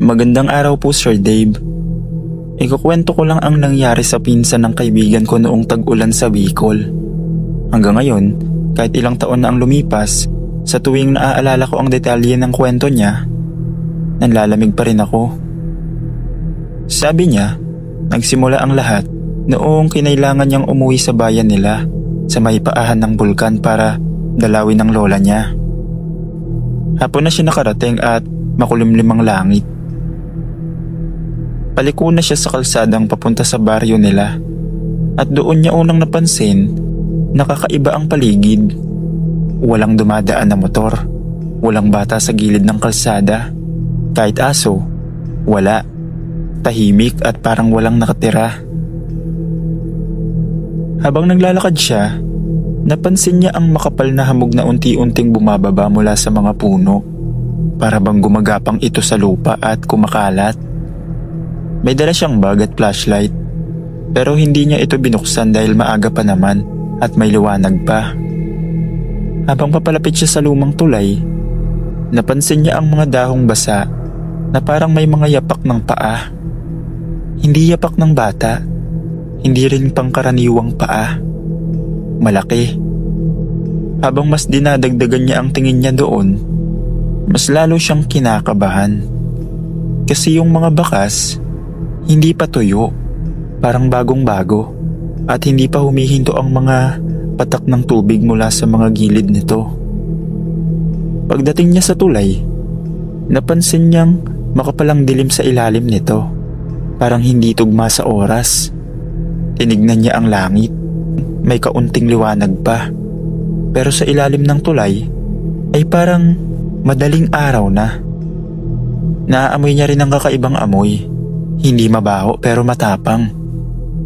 Magandang araw po, Sir Dave. Ikukwento ko lang ang nangyari sa pinsan ng kaibigan ko noong tag-ulan sa Bicol. Hanggang ngayon, kahit ilang taon na ang lumipas, sa tuwing naaalala ko ang detalye ng kwento niya, nanlalamig pa rin ako. Sabi niya, nagsimula ang lahat noong kinailangan niyang umuwi sa bayan nila sa may paahan ng bulkan para dalawin ang lola niya. Hapon na siya nakarating at makulimlim ang langit. Paliko na siya sa kalsadang papunta sa baryo nila at doon niya unang napansin na kakaiba ang paligid. Walang dumadaan na motor, walang bata sa gilid ng kalsada, kahit aso, wala. Tahimik at parang walang nakatira. Habang naglalakad siya, napansin niya ang makapal na hamog na unti-unting bumababa mula sa mga puno. Para bang gumagapang ito sa lupa at kumakalat. May dala siyang bag at flashlight, pero hindi niya ito binuksan dahil maaga pa naman at may liwanag pa. Habang papalapit siya sa lumang tulay, napansin niya ang mga dahong basa na parang may mga yapak ng paa. Hindi yapak ng bata, hindi rin pangkaraniwang paa. Malaki. Habang mas dinadagdagan niya ang tingin niya doon, mas lalo siyang kinakabahan. Kasi yung mga bakas, hindi pa tuyo, parang bagong-bago, at hindi pa humihinto ang mga patak ng tubig mula sa mga gilid nito. Pagdating niya sa tulay, napansin niyang makapalang dilim sa ilalim nito, parang hindi tugma sa oras. Tinignan niya ang langit, may kaunting liwanag pa, pero sa ilalim ng tulay ay parang madaling araw na. Naaamoy niya rin ang kakaibang amoy. Hindi mabaho pero matapang.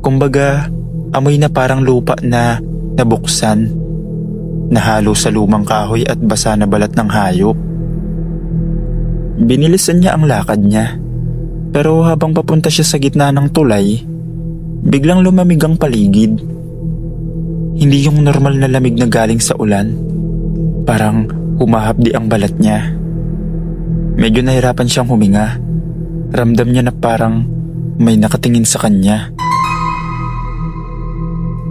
Kumbaga, amoy na parang lupa na nabuksan, nahalo sa lumang kahoy at basa na balat ng hayop. Binilisan niya ang lakad niya, pero habang papunta siya sa gitna ng tulay, biglang lumamig ang paligid. Hindi yung normal na lamig na galing sa ulan, parang humahapdi ang balat niya. Medyo nahirapan siyang huminga. Ramdam niya na parang may nakatingin sa kanya.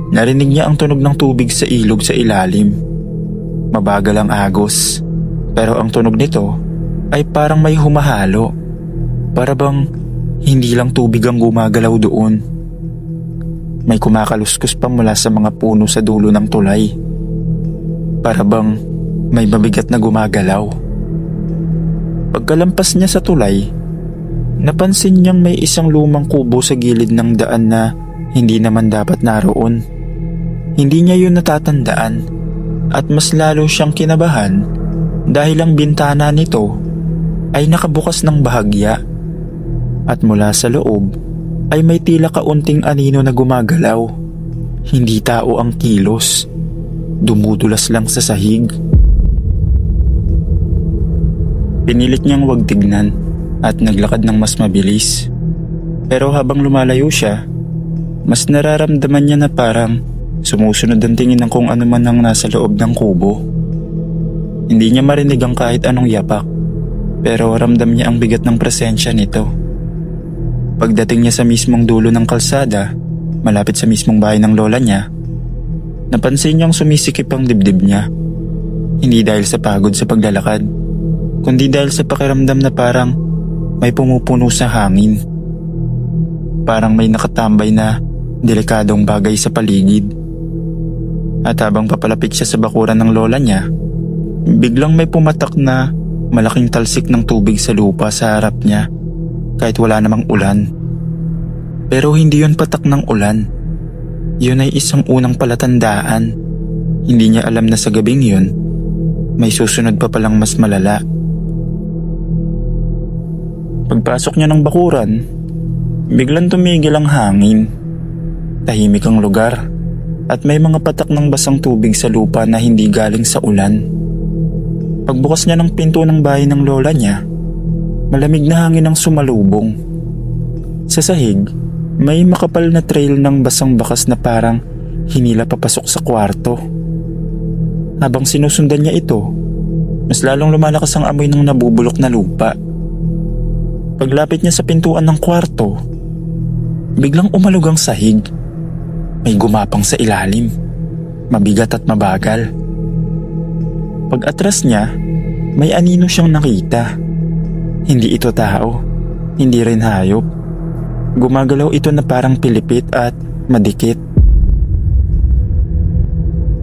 Narinig niya ang tunog ng tubig sa ilog sa ilalim. Mabagal ang agos, pero ang tunog nito ay parang may humahalo. Para bang hindi lang tubig ang gumagalaw doon. May kumakaluskos pa mula sa mga puno sa dulo ng tulay. Para bang may mabigat na gumagalaw. Pagkalampas niya sa tulay, napansin niyang may isang lumang kubo sa gilid ng daan na hindi naman dapat naroon. Hindi niya yun natatandaan at mas lalo siyang kinabahan dahil ang bintana nito ay nakabukas ng bahagya at mula sa loob ay may tila kaunting anino na gumagalaw. Hindi tao ang kilos, dumudulas lang sa sahig. Pinilit niyang huwag tignan at naglakad ng mas mabilis. Pero habang lumalayo siya, mas nararamdaman niya na parang sumusunod ang tingin ng kung ano man ang nasa loob ng kubo. Hindi niya marinig ang kahit anong yapak, pero ramdam niya ang bigat ng presensya nito. Pagdating niya sa mismong dulo ng kalsada, malapit sa mismong bahay ng lola niya, napansin niyang sumisikip ang dibdib niya. Hindi dahil sa pagod sa paglalakad, kundi dahil sa pakiramdam na parang may pumupuno sa hangin. Parang may nakatambay na delikadong bagay sa paligid. At habang papalapit siya sa bakuran ng lola niya, biglang may pumatak na malaking talsik ng tubig sa lupa sa harap niya kahit wala namang ulan. Pero hindi yun patak ng ulan. Yun ay isang unang palatandaan. Hindi niya alam na sa gabing yun, may susunod pa palang mas malala. Pagpasok niya ng bakuran, biglang tumigil ang hangin. Tahimik ang lugar at may mga patak ng basang tubig sa lupa na hindi galing sa ulan. Pagbukas niya ng pinto ng bahay ng lola niya, malamig na hangin ang sumalubong. Sa sahig, may makapal na trail ng basang bakas na parang hinila papasok sa kwarto. Habang sinusundan niya ito, mas lalong lumalakas ang amoy ng nabubulok na lupa. Paglapit niya sa pintuan ng kwarto, biglang umalog ang sahig. May gumapang sa ilalim, mabigat at mabagal. Pag-atras niya, may anino siyang nakita. Hindi ito tao, hindi rin hayop. Gumagalaw ito na parang pilipit at madikit.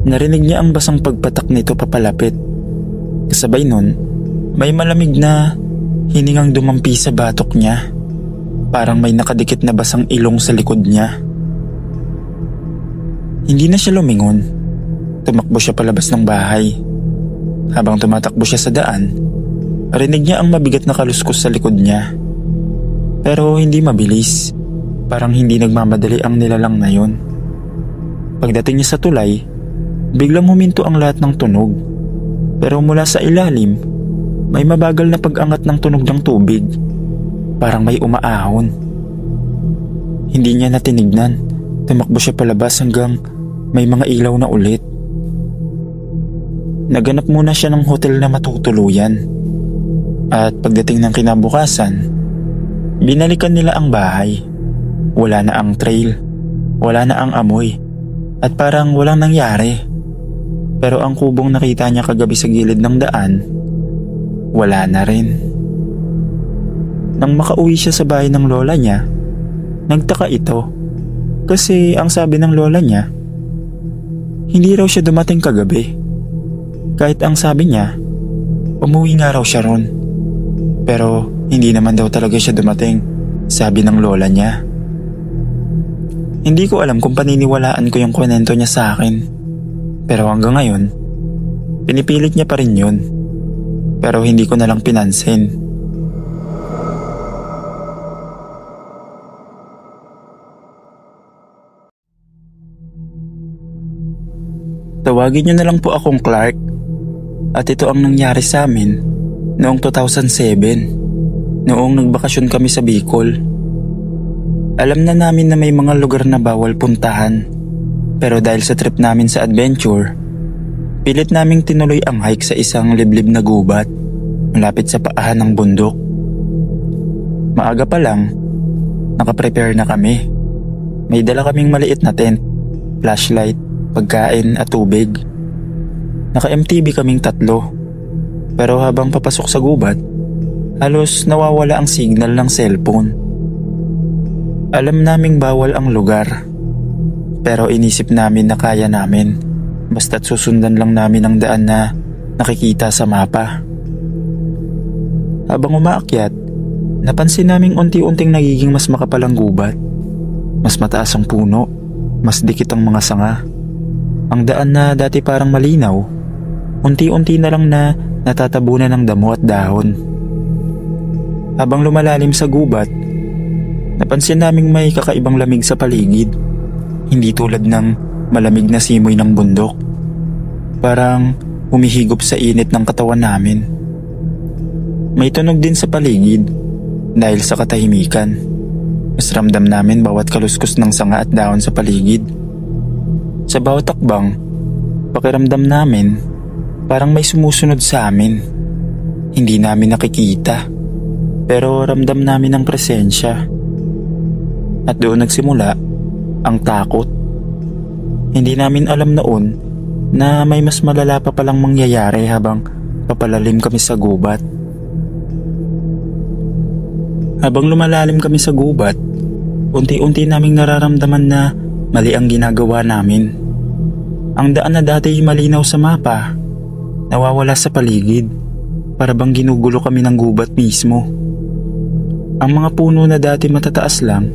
Narinig niya ang basang pagpatak nito papalapit. Kasabay nun, may malamig na hiningang dumampi sa batok niya. Parang may nakadikit na basang ilong sa likod niya. Hindi na siya lumingon. Tumakbo siya palabas ng bahay. Habang tumatakbo siya sa daan, rinig niya ang mabigat na kaluskos sa likod niya. Pero hindi mabilis. Parang hindi nagmamadali ang nilalang na yun. Pagdating niya sa tulay, biglang huminto ang lahat ng tunog. Pero mula sa ilalim, may mabagal na pag-angat ng tunog ng tubig. Parang may umaahon. Hindi niya natinignan. Tumakbo siya palabas hanggang may mga ilaw na ulit. Naganap muna siya ng hotel na matutuluyan. At pagdating ng kinabukasan, binalikan nila ang bahay. Wala na ang trail, wala na ang amoy, at parang walang nangyari. Pero ang kubong nakita niya kagabi sa gilid ng daan, wala na rin. Nang makauwi siya sa bahay ng lola niya, nagtaka ito. Kasi ang sabi ng lola niya, hindi raw siya dumating kagabi. Kahit ang sabi niya, umuwi nga raw siya ron. Pero hindi naman daw talaga siya dumating, sabi ng lola niya. Hindi ko alam kung paniniwalaan ko yung kwento niya sa akin. Pero hanggang ngayon, pinipilit niya pa rin yun. Pero hindi ko na lang pinansin. Tawagin niyo na lang po akong Clark. At ito ang nangyari sa amin noong 2007, noong nagbakasyon kami sa Bicol. Alam na namin na may mga lugar na bawal puntahan. Pero dahil sa trip namin sa adventure, pilit naming tinuloy ang hike sa isang liblib na gubat malapit sa paahan ng bundok. Maaga pa lang, nakaprepare na kami. May dala kaming maliit na tent, flashlight, pagkain at tubig. Naka-MTV kaming 3. Pero habang papasok sa gubat, halos nawawala ang signal ng cellphone. Alam naming bawal ang lugar, pero inisip namin na kaya namin, basta't susundan lang namin ang daan na nakikita sa mapa. Habang umaakyat, napansin naming unti-unting nagiging mas makapal ang gubat. Mas mataas ang puno, mas dikit ang mga sanga. Ang daan na dati parang malinaw, unti-unti na lang na natatabunan ng damo at dahon. Habang lumalalim sa gubat, napansin naming may kakaibang lamig sa paligid. Hindi tulad ng malamig na simoy ng bundok. Parang humihigop sa init ng katawan namin. May tunog din sa paligid dahil sa katahimikan. Mas ramdam namin bawat kaluskos ng sanga at dahon sa paligid. Sa bawat takbang, pakiramdam namin parang may sumusunod sa amin. Hindi namin nakikita, pero ramdam namin ang presensya. At doon nagsimula ang takot. Hindi namin alam noon na may mas malala pa palang mangyayari habang papalalim kami sa gubat. Habang lumalalim kami sa gubat, unti-unti naming nararamdaman na mali ang ginagawa namin. Ang daan na dati malinaw sa mapa, nawawala sa paligid, para bang ginugulo kami ng gubat mismo. Ang mga puno na dati matataas lang,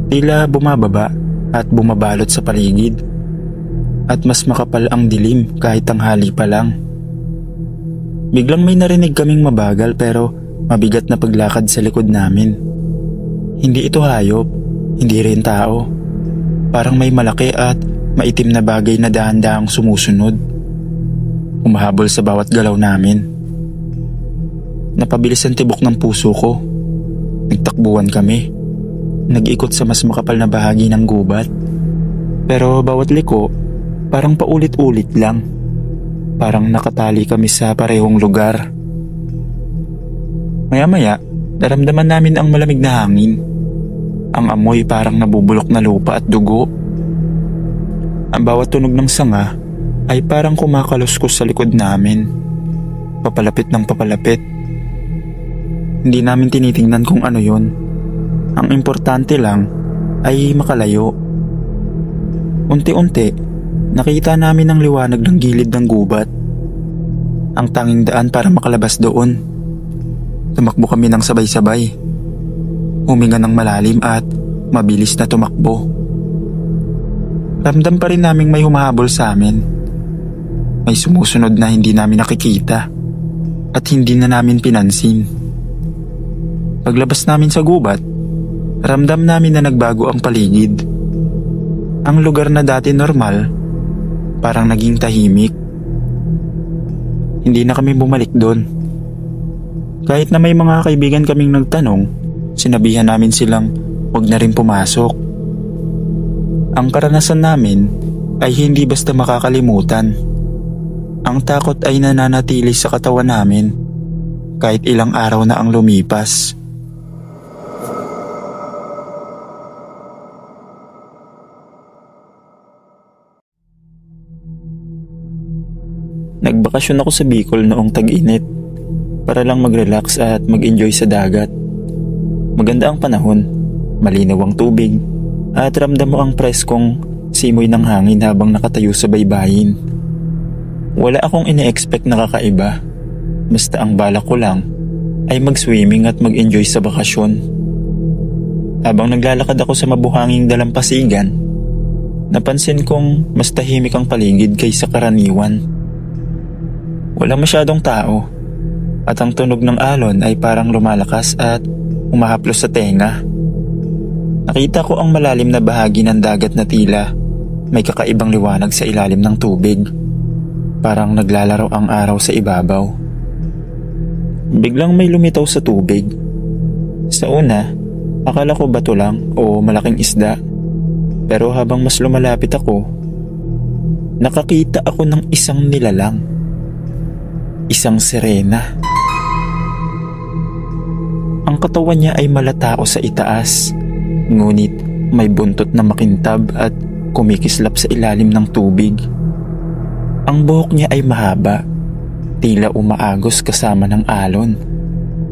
tila bumababa at bumabalot sa paligid. At mas makapal ang dilim kahit tanghali pa lang. Biglang may narinig kaming mabagal pero mabigat na paglakad sa likod namin. Hindi ito hayop, hindi rin tao. Parang may malaki at maitim na bagay na dahan-dahang sumusunod. Humahabol sa bawat galaw namin. Napabilis ang tibok ng puso ko. Nagtakbuhan kami. Nag-ikot sa mas makapal na bahagi ng gubat. Pero bawat liko, parang paulit-ulit lang. Parang nakatali kami sa parehong lugar. Maya-maya, Naramdaman namin ang malamig na hangin. Ang amoy parang nabubulok na lupa at dugo. Ang bawat tunog ng sanga ay parang kumakaluskos sa likod namin. Papalapit ng papalapit. Hindi namin tinitingnan kung ano yon. Ang importante lang ay makalayo. Unti-unti, nakita namin ang liwanag ng gilid ng gubat. Ang tanging daan para makalabas doon. Tumakbo kami ng sabay-sabay. Huminga ng malalim at mabilis na tumakbo. Ramdam pa rin naming may humahabol sa amin. May sumusunod na hindi namin nakikita at hindi na namin pinansin. Paglabas namin sa gubat, ramdam namin na nagbago ang paligid. Ang lugar na dati normal, parang naging tahimik. Hindi na kami bumalik doon. Kahit na may mga kaibigan kaming nagtanong, sinabihan namin silang huwag na rin pumasok. Ang karanasan namin ay hindi basta makakalimutan. Ang takot ay nananatili sa katawan namin kahit ilang araw na ang lumipas. Nagbakasyon ako sa Bicol noong tag-init para lang mag-relax at mag-enjoy sa dagat. Maganda ang panahon, malinaw ang tubig at ramdam mo ang preskong simoy ng hangin habang nakatayo sa baybayin. Wala akong ine-expect na kakaiba, basta ang balak ko lang ay mag-swimming at mag-enjoy sa bakasyon. Habang naglalakad ako sa mabuhanging dalampasigan, napansin kong mas tahimik ang paligid kaysa karaniwan. Walang masyadong tao at ang tunog ng alon ay parang lumalakas at umahaplos sa tenga. Nakita ko ang malalim na bahagi ng dagat na tila may kakaibang liwanag sa ilalim ng tubig. Parang naglalaro ang araw sa ibabaw. Biglang may lumitaw sa tubig. Sa una, akala ko bato lang o malaking isda. Pero habang mas lumalapit ako, nakakita ako ng isang nilalang. Isang sirena. Ang katawan niya ay malatao sa itaas, ngunit may buntot na makintab at kumikislap sa ilalim ng tubig. Ang buhok niya ay mahaba, tila umaagos kasama ng alon,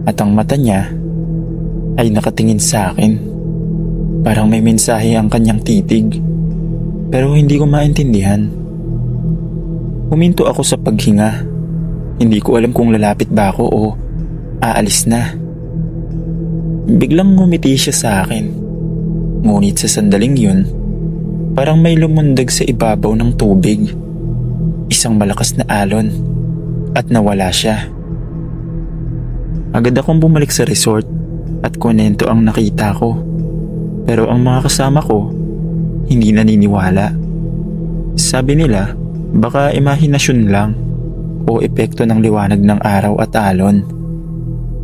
at ang mata niya ay nakatingin sa akin. Parang may mensahe ang kanyang titig, pero hindi ko maintindihan. Huminto ako sa paghinga. Hindi ko alam kung lalapit ba ako o aalis na. Biglang ngumiti siya sa akin. Ngunit sa sandaling yun, parang may lumundag sa ibabaw ng tubig. Isang malakas na alon at nawala siya. Agad akong bumalik sa resort at kunento ang nakita ko. Pero ang mga kasama ko, hindi naniniwala. Sabi nila, baka imahinasyon lang o epekto ng liwanag ng araw at alon.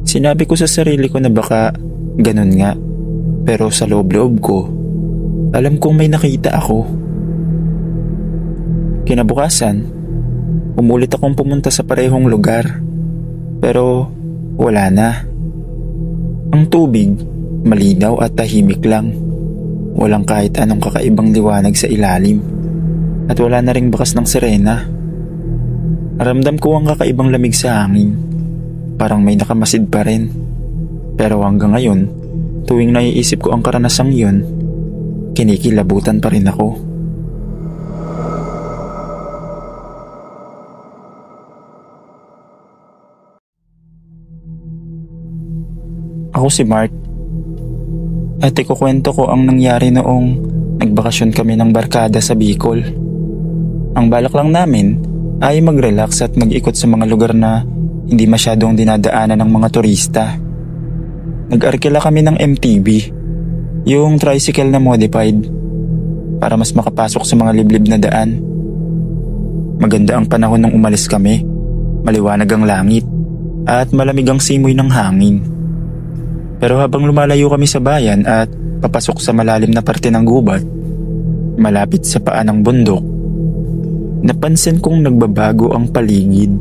Sinabi ko sa sarili ko na baka ganun nga, pero sa loob-loob ko, alam kong may nakita ako. Kinabukasan, umulit akong pumunta sa parehong lugar, pero wala na. Ang tubig, malinaw at tahimik lang. Walang kahit anong kakaibang liwanag sa ilalim, at wala na ring bakas ng sirena. Ramdam ko ang kakaibang lamig sa hangin. Parang may nakamasid pa rin. Pero hanggang ngayon, tuwing naiisip ko ang karanasang yun, kinikilabutan pa rin ako. Ako si Mark. At ikukwento ko ang nangyari noong nagbakasyon kami ng barkada sa Bicol. Ang balak lang namin ay mag-relax at mag-ikot sa mga lugar na hindi masyadong dinadaanan ng mga turista. Nag-arkila kami ng MTB, yung tricycle na modified, para mas makapasok sa mga liblib na daan. Maganda ang panahon nung umalis kami, maliwanag ang langit, at malamig ang simoy ng hangin. Pero habang lumalayo kami sa bayan at papasok sa malalim na parte ng gubat, malapit sa paa ng bundok, napansin kong nagbabago ang paligid.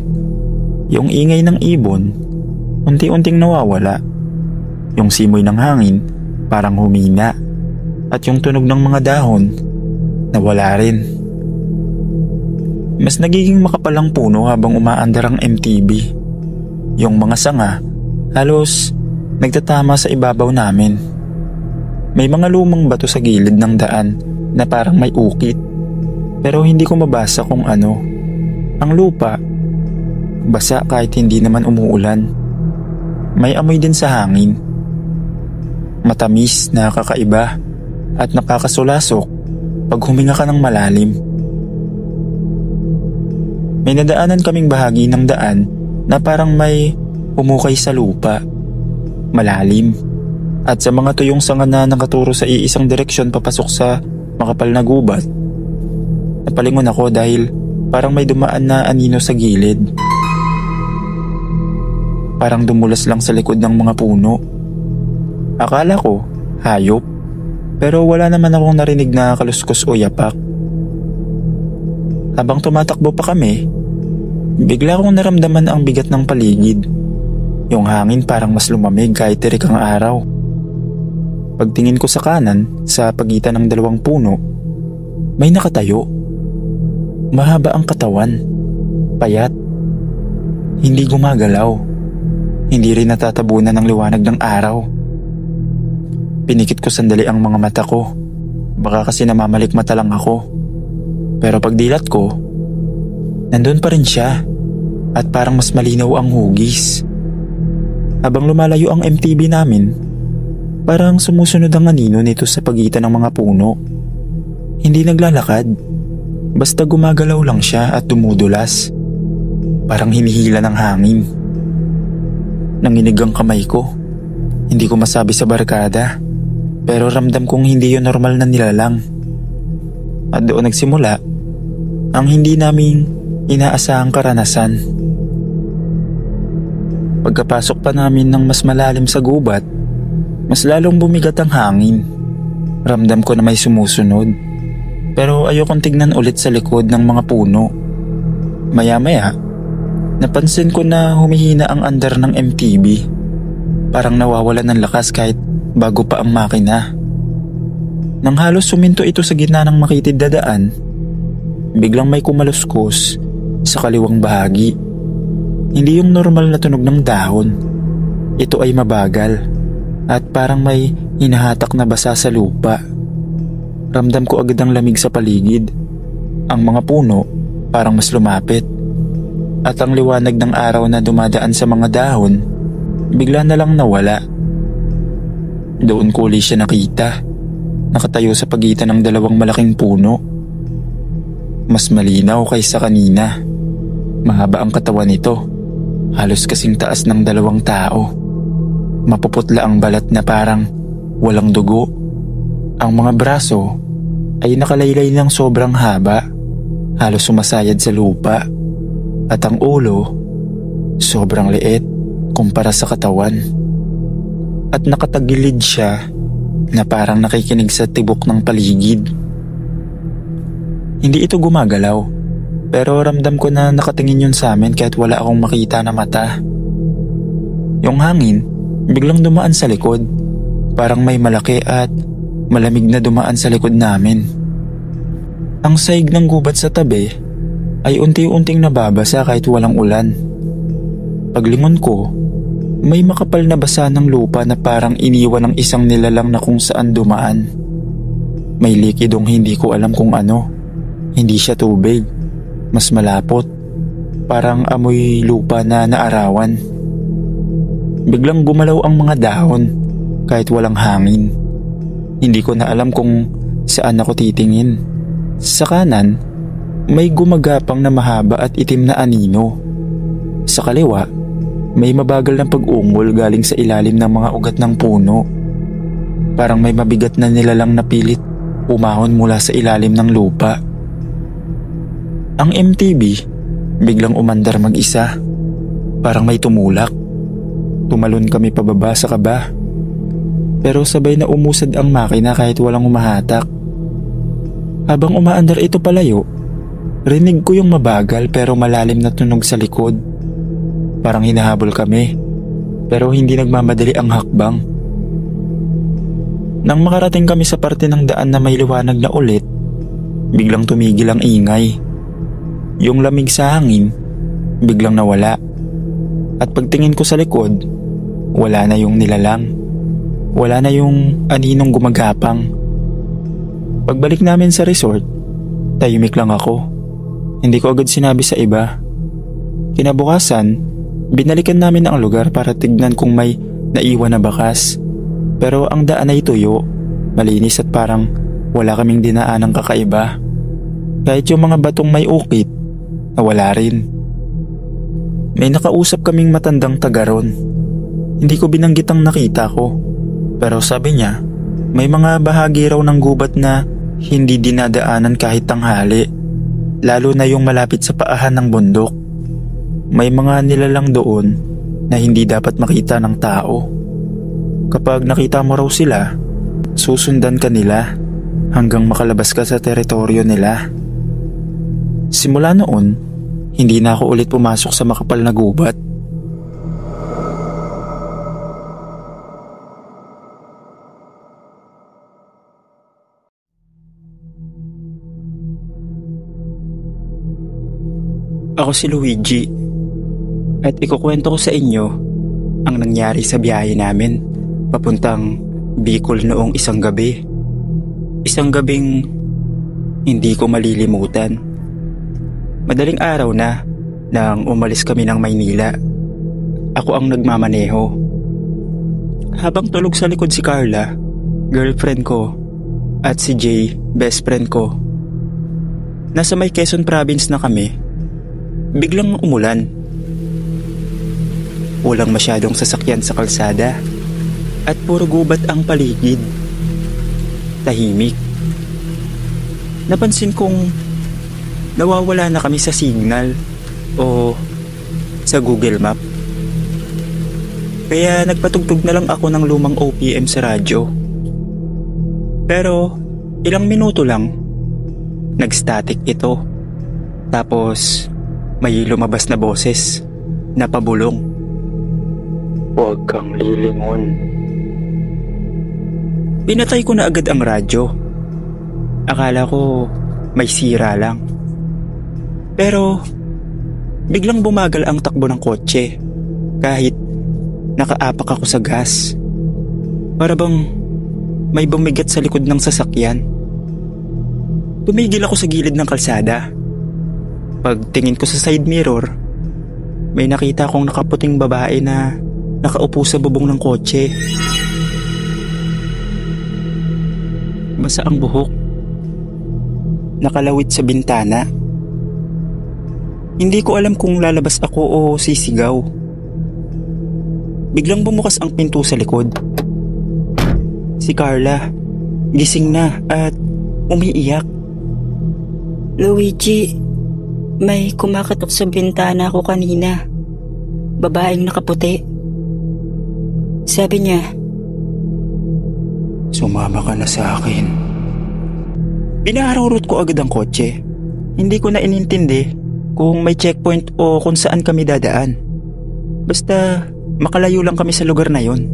Yung ingay ng ibon, unti-unting nawawala. Yung simoy ng hangin parang humina at yung tunog ng mga dahon nawala rin. Mas nagiging makapal ang puno habang umaandar ang MTB. Yung mga sanga halos nagtatama sa ibabaw namin. May mga lumang bato sa gilid ng daan na parang may ukit, pero hindi ko mabasa kung ano. Ang lupa basa kahit hindi naman umuulan. May amoy din sa hangin. Matamis na kakaiba at nakakasulasok pag huminga ka ng malalim. May nadaanan kaming bahagi ng daan na parang may umukay sa lupa. Malalim. At sa mga tuyong sanga na nakaturo sa iisang direksyon papasok sa makapal na gubat, napalingon ako dahil parang may dumaan na anino sa gilid. Parang dumulas lang sa likod ng mga puno. Akala ko hayop, pero wala naman akong narinig na kaluskos o yapak. Habang tumatakbo pa kami, bigla kong naramdaman ang bigat ng paligid. Yung hangin parang mas lumamig kahit tirik ang araw. Pagtingin ko sa kanan, sa pagitan ng dalawang puno, may nakatayo. Mahaba ang katawan, payat, hindi gumagalaw, hindi rin natatabunan ng liwanag ng araw. Pinikit ko sandali ang mga mata ko, baka kasi namamalikmata lang ako. Pero pagdilat ko, nandun pa rin siya at parang mas malinaw ang hugis. Habang lumalayo ang MTB namin, parang sumusunod ang anino nito sa pagitan ng mga puno. Hindi naglalakad, basta gumagalaw lang siya at dumudulas. Parang hinihila ng hangin. Nanginig ang kamay ko. Hindi ko masabi sa barkada, pero ramdam kong hindi yun normal na nilalang. At doon nagsimula ang hindi naming inaasahang karanasan. Pagkapasok pa namin ng mas malalim sa gubat, mas lalong bumigat ang hangin. Ramdam ko na may sumusunod, pero ayokong tignan ulit sa likod ng mga puno. Maya-maya, napansin ko na humihina ang andar ng MTB. Parang nawawalan ng lakas kahit bago pa ang makina. Nang halos suminto ito sa gitna ng makitid na daan, biglang may kumaluskos sa kaliwang bahagi. Hindi yung normal na tunog ng dahon. Ito ay mabagal at parang may hinahatak na basa sa lupa. Ramdam ko agad ang lamig sa paligid. Ang mga puno parang mas lumapit. At ang liwanag ng araw na dumadaan sa mga dahon, bigla na lang nawala. Doon ko ulit siya nakita. Nakatayo sa pagitan ng dalawang malaking puno. Mas malinaw kaysa kanina. Mahaba ang katawan nito. Halos kasing taas ng dalawang tao. Mapuputla ang balat na parang walang dugo. Ang mga braso ay nakalaylay ng sobrang haba, halos sumasayad sa lupa. At ang ulo, sobrang liit kumpara sa katawan. At nakatagilid siya na parang nakikinig sa tibok ng paligid. Hindi ito gumagalaw, pero ramdam ko na nakatingin yun sa amin kahit wala akong makita na mata. Yung hangin biglang dumaan sa likod, parang may malaki at malamig na dumaan sa likod namin. Ang saig ng gubat sa tabi ay unti-unting nababasa kahit walang ulan. Paglingon ko, may makapal na basa ng lupa na parang iniwan ng isang nilalang na kung saan dumaan. May likidong hindi ko alam kung ano. Hindi siya tubig, mas malapot, parang amoy lupa na naarawan. Biglang gumalaw ang mga dahon kahit walang hangin. Hindi ko na alam kung saan ako titingin. Sa kanan, may gumagapang na mahaba at itim na anino. Sa kaliwa, may mabagal na pag-ungol galing sa ilalim ng mga ugat ng puno. Parang may mabigat na nilalang na pilit umahon mula sa ilalim ng lupa. Ang MTB biglang umandar mag-isa. Parang may tumulak. Tumalon kami pababa sa kaba. Pero sabay na umusad ang makina kahit walang umahatak. Habang umaandar ito palayo, rinig ko yung mabagal pero malalim na tunog sa likod. Parang hinahabol kami, pero hindi nagmamadali ang hakbang. Nang makarating kami sa parte ng daan na may liwanag na ulit, biglang tumigil ang ingay. Yung lamig sa hangin, biglang nawala. At pagtingin ko sa likod, wala na yung nilalang. Wala na yung aninong gumagapang. Pagbalik namin sa resort, tahimik lang ako. Hindi ko agad sinabi sa iba. Kinabukasan, binalikan namin ang lugar para tignan kung may naiwan na bakas. Pero ang daan ay tuyo, malinis at parang wala kaming dinaanang kakaiba. Kahit yung mga batong may ukit, nawala rin. May nakausap kaming matandang taga ron. Hindi ko binanggit ang nakita ko. Pero sabi niya, may mga bahagi raw ng gubat na hindi dinadaanan kahit tanghali. Lalo na yung malapit sa paahan ng bundok. May mga nilalang doon na hindi dapat makita ng tao. Kapag nakita mo raw sila, susundan ka nila hanggang makalabas ka sa teritoryo nila. Simula noon, hindi na ako ulit pumasok sa makapal na gubat. Ako si Luigi at ikukwento ko sa inyo ang nangyari sa biyahe namin papuntang Bicol noong isang gabi. Isang gabing hindi ko malilimutan. Madaling araw na nang umalis kami ng Maynila. Ako ang nagmamaneho. Habang tulog sa likod si Carla, girlfriend ko, at si Jay, best friend ko. Nasa may Quezon Province na kami. Biglang umulan. Walang masyadong sasakyan sa kalsada at puro gubat ang paligid. Tahimik. Napansin kong nawawala na kami sa signal o sa Google Map. Kaya nagpatugtog na lang ako ng lumang OPM sa radyo. Pero ilang minuto lang, nag-static ito. Tapos may lumabas na boses na pabulong. Huwag kang lilingon. Pinatay ko na agad ang radyo. Akala ko may sira lang. Pero biglang bumagal ang takbo ng kotse kahit nakaapak ako sa gas. Para bang may bumigat sa likod ng sasakyan. Tumigil ako sa gilid ng kalsada. Pagtingin ko sa side mirror, may nakita akong nakaputing babae na nakaupo sa bubong ng kotse. Basa ang buhok. Nakalawit sa bintana. Hindi ko alam kung lalabas ako o sisigaw. Biglang bumukas ang pinto sa likod. Si Carla, gising na at umiiyak. Luigi, may kumakatok sa bintana ko kanina. Babaeng nakaputi. Sabi niya, sumama ka na sa akin. Pinaharurot ko agad ang kotse. Hindi ko na inintindi kung may checkpoint o kung saan kami dadaan. Basta makalayo lang kami sa lugar na yon.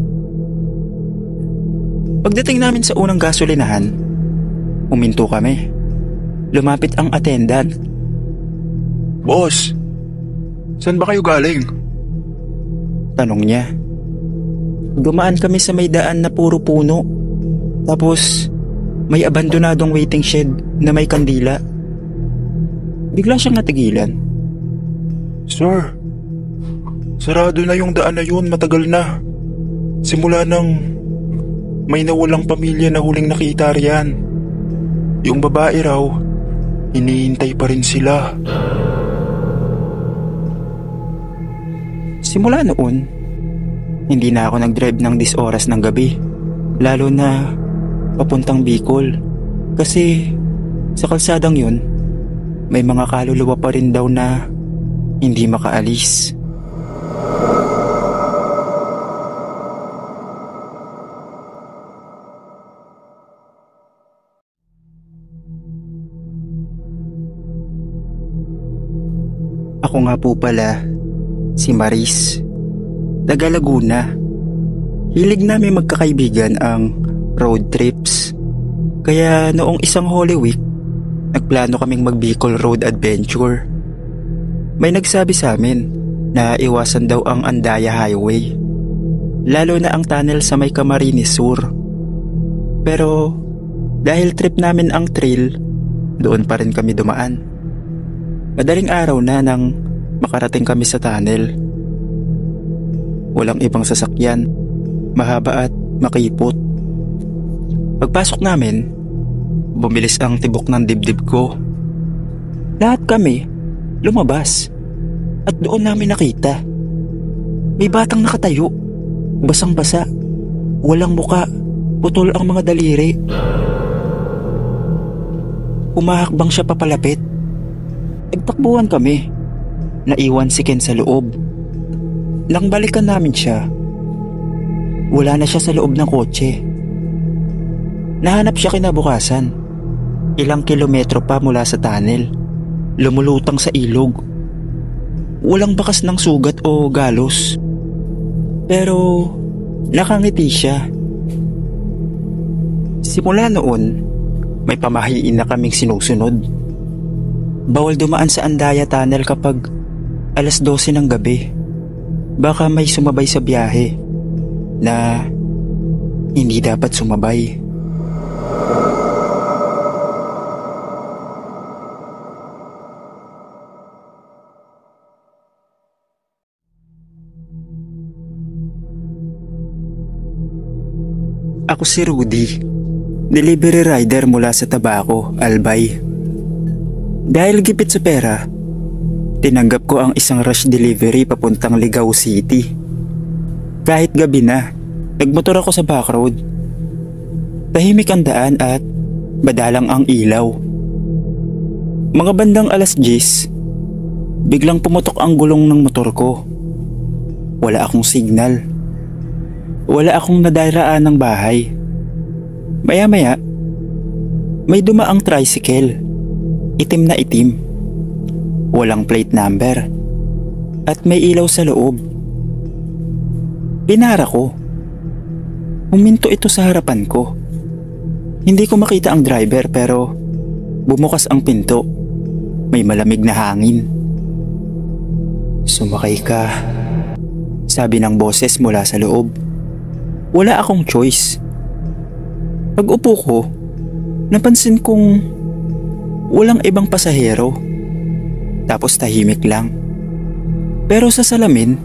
Pagdating namin sa unang gasolinahan, huminto kami. Lumapit ang attendant. Boss, saan ba kayo galing? Tanong niya. Dumaan kami sa may daan na puro puno. Tapos may abandonadong waiting shed na may kandila. Bigla siyang natigilan. Sir, sarado na yung daan na yun, matagal na. Simula nang may nawalang pamilya na huling nakita riyan. Yung babae raw, hinihintay pa rin sila. Simula noon, hindi na ako nag-drive ng 10 oras ng gabi. Lalo na papuntang Bicol. Kasi sa kalsadang yun, may mga kaluluwa pa rin daw na hindi makaalis. Ako nga po pala, si Maris, taga Laguna. Hilig namin magkakaibigan ang road trips. Kaya noong isang Holy Week, nagplano kaming mag Bicol Road Adventure. May nagsabi sa amin na iwasan daw ang Andaya Highway, lalo na ang tunnel sa may Camarines Sur. Pero dahil trip namin ang trail, doon pa rin kami dumaan. Madaling araw na nang makarating kami sa tunnel. Walang ibang sasakyan, mahaba at makipot. Pagpasok namin, bumilis ang tibok ng dibdib ko. Lahat kami lumabas at doon namin nakita. May batang nakatayo, basang-basa, walang muka, putol ang mga daliri. Umahakbang siya papalapit. Nagtakbuhan kami. Naiwan si Ken sa loob. Nang balikan namin siya, wala na siya sa loob ng kotse. Nahanap siya kinabukasan. Ilang kilometro pa mula sa tunnel, lumulutang sa ilog. Walang bakas ng sugat o galos. Pero nakangiti siya. Simula noon, may pamahiin na kaming sinusunod. Bawal dumaan sa Andaya Tunnel kapag 12:00 ng gabi. Baka may sumabay sa biyahe na hindi dapat sumabay. Ako si Rudy, delivery rider mula sa Tabaco, Albay. Dahil gipit sa pera, tinanggap ko ang isang rush delivery papuntang Ligao City. Kahit gabi na, nagmotor ako sa backroad. Tahimik ang daan at madalang ang ilaw. Mga bandang 10:00, biglang pumutok ang gulong ng motor ko. Wala akong signal. Wala akong nadaraan ng bahay. Maya-maya, may dumaang tricycle. Itim na itim. Walang plate number at may ilaw sa loob. Pinara ko. Huminto ito sa harapan ko. Hindi ko makita ang driver pero bumukas ang pinto. May malamig na hangin. Sumakay ka, sabi ng boses mula sa loob. Wala akong choice. Pag-upo ko, napansin kong walang ibang pasahero. Tapos tahimik lang. Pero sa salamin,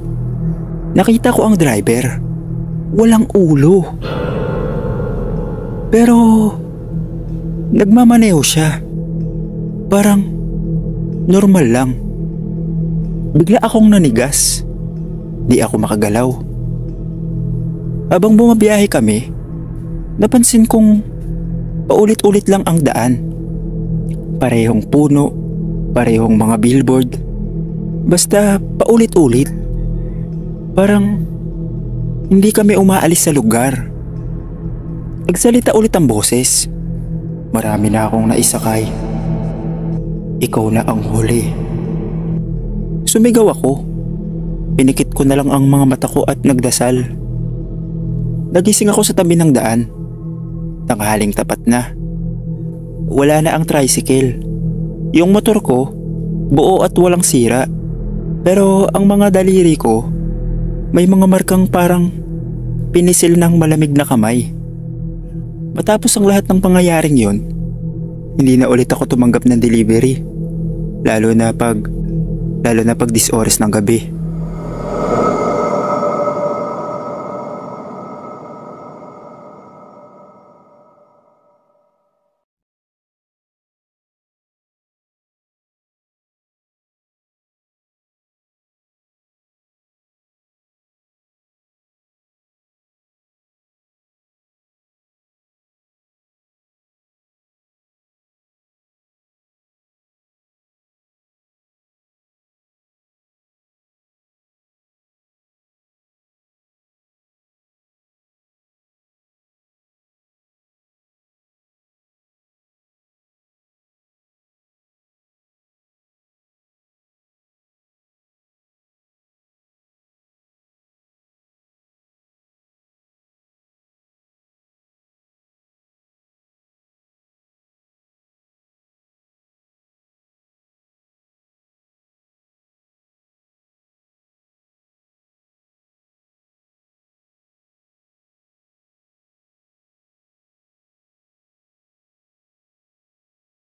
nakita ko ang driver. Walang ulo. Pero nagmamaneho siya. Parang normal lang. Bigla akong nanigas. Di ako makagalaw. Habang bumabiyahe kami, napansin kong paulit-ulit lang ang daan. Parehong puno, parehong mga billboard. Basta paulit-ulit. Parang hindi kami umaalis sa lugar. Nagsalita ulit ang boses. Marami na akong naisakay. Ikaw na ang huli. Sumigaw ako. Pinikit ko na lang ang mga mata ko at nagdasal. Nagising ako sa tabi ng daan. Tanghaling tapat na. Wala na ang tricycle. Yung motor ko, buo at walang sira. Pero ang mga daliri ko, may mga markang parang pinisil ng malamig na kamay. Matapos ang lahat ng pangyayaring yon, hindi na ulit ako tumanggap ng delivery. Lalo na pag 10 oras ng gabi.